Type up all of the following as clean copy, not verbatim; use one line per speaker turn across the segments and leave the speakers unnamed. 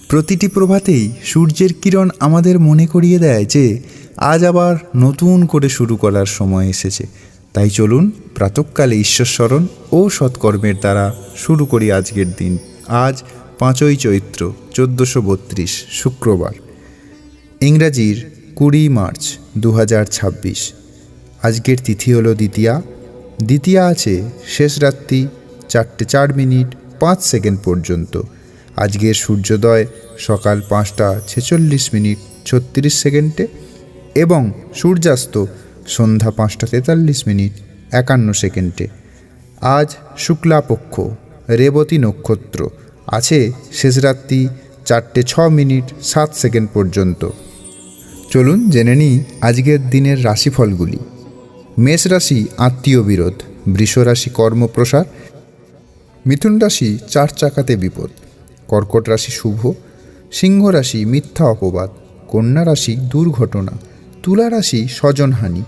প্রতিটি প্রভাতেই সূর্যের কিরণ আমাদের মনে করিয়ে দেয় যে আজ আবার নতুন করে শুরু করার সময় এসেছে। তাই চলুন প্রাতঃকালে ঈশ্বর স্মরণ ও সৎকর্মের দ্বারা শুরু করি আজকের দিন। আজ 5ই চৈত্র 1432 শুক্রবার, ইংরাজির 20 মার্চ 2026। আজকের তিথি হল দ্বিতীয়া আছে শেষ রাত্রি 4:04 পর্যন্ত। আজকের সূর্যোদয় সকাল 5:46 এবং সূর্যাস্ত সন্ধ্যা 5:43 আজ শুক্লাপক্ষ, রেবতী নক্ষত্র আছে শেষ রাত্রি 4:06 পর্যন্ত। চলুন জেনে নিই আজকের দিনের রাশিফলগুলি। মেষ রাশি আত্মীয় বিরোধ, বৃষ রাশি কর্মপ্রসার, মিথুন রাশি 4 চাকাতে বিপদ, কর্কট রাশি শুভ, সিংহ রাশি মিথ্যা অপবাদ, কন্যা রাশি দুর্ঘটনা, তুলা রাশি স্বজনহানি,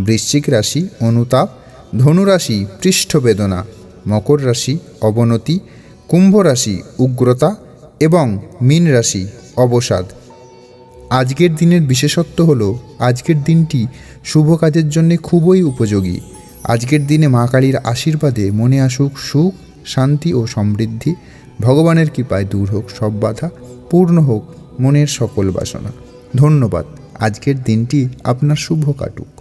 বৃশ্চিক রাশি অনুতাপ, ধনু রাশি পৃষ্ঠবেদনা, মকর রাশি অবনতি, কুম্ভ রাশি উগ্রতা এবং মীন রাশি অবসাদ। আজকের দিনের বিশেষত্ব হল আজকের দিনটি শুভ কাজের জন্য খুবই উপযোগী। আজকের দিনে মা কালীর আশীর্বাদে মনে আসুক সুখ, শান্তি ও সমৃদ্ধি। ভগবানের কৃপায় দূর হোক সব বাধা, পূর্ণ হোক মনের সকল বাসনা। ধন্যবাদ। আজকের দিনটি আপনার শুভ কাটুক।